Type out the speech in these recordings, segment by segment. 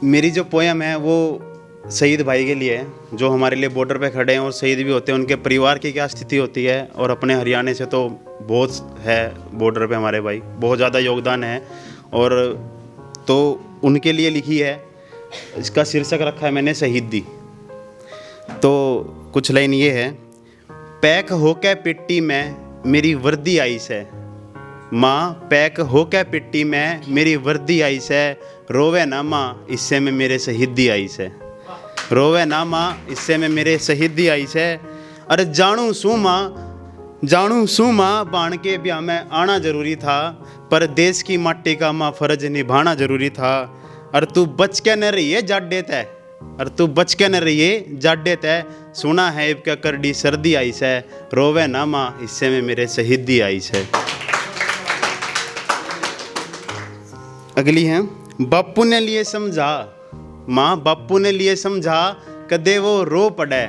मेरी जो पोयम है वो शहीद भाई के लिए है, जो हमारे लिए बॉर्डर पे खड़े हैं और शहीद भी होते हैं। उनके परिवार की क्या स्थिति होती है, और अपने हरियाणा से तो बहुत है बॉर्डर पे हमारे भाई, बहुत ज़्यादा योगदान है। और तो उनके लिए लिखी है। इसका शीर्षक रखा है मैंने शहीदी। तो कुछ लाइन ये है। पैक होके पिट्टी में मेरी वर्दी आई से, माँ पैक होके पिट्टी में मेरी वर्दी आई से, रोवे ना माँ इससे में मेरे शहीदी आई से, रोवे ना माँ इससे में मेरे शहीदी आई से। अरे जानू सू माँ बाण के ब्याह में आना जरूरी था, पर देश की माटी का माँ फर्ज निभाना जरूरी था। और तू बच के न रहिए जाडे तय, और तू बच के न रहिए जाडे तय, सुना है इब क्या करडी सर्दी आई से, रोवे ना माँ इससे में मेरे शहीदी आई से। अगली है। बापू ने लिए समझा, माँ बापू ने लिए समझा, कदे वो रो पड़े,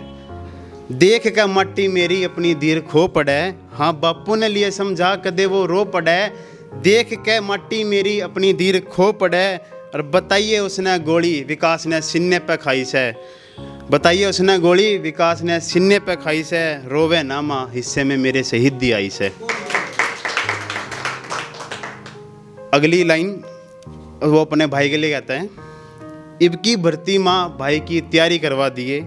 देख के माटी मेरी अपनी धीर खो पड़े। हाँ बापू ने लिए समझा, कदे वो रो पड़े, देख के माटी मेरी अपनी धीर खो पड़े। और बताइए उसने गोली विकास ने सीने पे खाई से, बताइए उसने गोली विकास ने सीने पे खाई से, रोवे ना माँ हिस्से में मेरे शहीदी आई से। अगली लाइन वो अपने भाई के लिए कहता है। इब की भर्ती माँ भाई की तैयारी करवा दिए,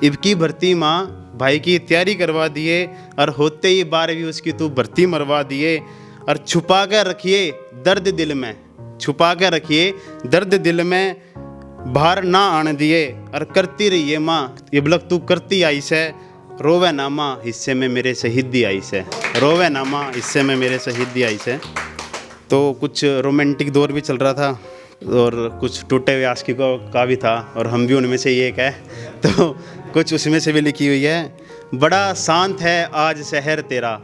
इब की भर्ती माँ भाई की तैयारी करवा दिए, और होते ही 12वीं उसकी तू भर्ती मरवा दिए। और छुपा कर रखिए दर्द दिल में, छुपा कर रखिए दर्द दिल में, बाहर ना आने दिए। और करती रहिए माँ ये बलक तू करती आई से, रोवे ना माँ हिस्से में मेरे शहीदी आई से, रोवे ना माँ हिस्से में मेरे शहीदी आई से। तो कुछ रोमांटिक दौर भी चल रहा था और कुछ टूटे हुए आशिकों का भी था, और हम भी उनमें से एक है। तो कुछ उसमें से भी लिखी हुई है। बड़ा शांत है आज शहर तेरा,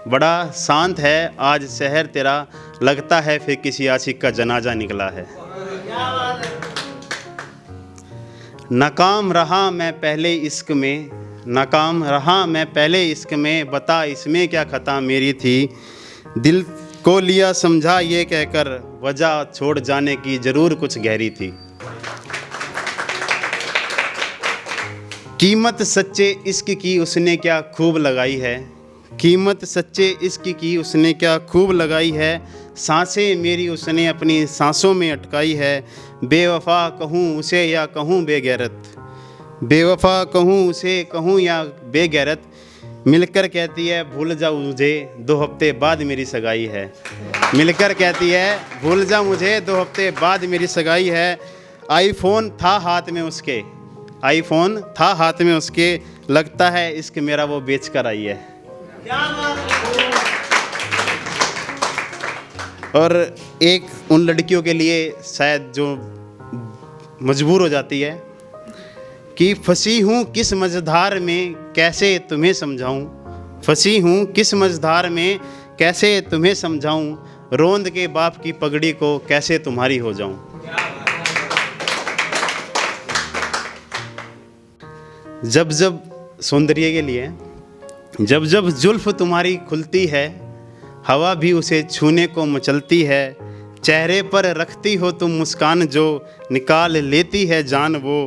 बड़ा शांत है आज शहर तेरा, लगता है फिर किसी आशिक का जनाजा निकला है। नाकाम रहा मैं पहले इश्क में, नाकाम रहा मैं पहले इश्क में, बता इसमें क्या खता मेरी थी, दिल को लिया समझा ये कहकर, वजह छोड़ जाने की जरूर कुछ गहरी थी। कीमत सच्चे इश्क की उसने क्या खूब लगाई है, कीमत सच्चे इश्क की उसने क्या खूब लगाई है, सांसें मेरी उसने अपनी सांसों में अटकाई है। बेवफा कहूँ उसे या कहूँ बेगैरत, बेवफा कहूँ उसे कहूँ या बेगैरत, मिलकर कहती है भूल जा मुझे 2 हफ्ते बाद मेरी सगाई है, मिलकर कहती है भूल जा मुझे 2 हफ्ते बाद मेरी सगाई है। आईफोन था हाथ में उसके, आईफोन था हाथ में उसके, लगता है इश्क मेरा वो बेच कर आई है। और एक उन लड़कियों के लिए शायद जो मजबूर हो जाती है कि फंसी हूँ किस मझधार में कैसे तुम्हें समझाऊँ, फंसी हूँ किस मझधार में कैसे तुम्हें समझाऊँ, रोंद के बाप की पगड़ी को कैसे तुम्हारी हो जाऊँ। जब जब सौंदर्य के लिए, जब जब जुल्फ तुम्हारी खुलती है, हवा भी उसे छूने को मचलती है, चेहरे पर रखती हो तुम मुस्कान जो निकाल लेती है जान वो,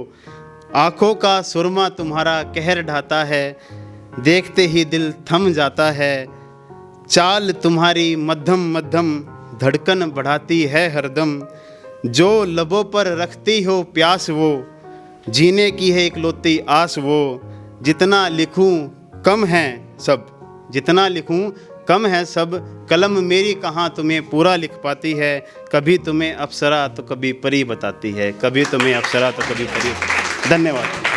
आँखों का सुरमा तुम्हारा कहर ढाता है, देखते ही दिल थम जाता है, चाल तुम्हारी मध्यम मध्यम धड़कन बढ़ाती है हरदम, जो लबों पर रखती हो प्यास वो, जीने की है इकलौती आस वो, जितना लिखूं कम है सब, जितना लिखूं कम है सब, कलम मेरी कहाँ तुम्हें पूरा लिख पाती है, कभी तुम्हें अप्सरा तो कभी परी बताती है, कभी तुम्हें अप्सरा तो कभी परी। धन्यवाद।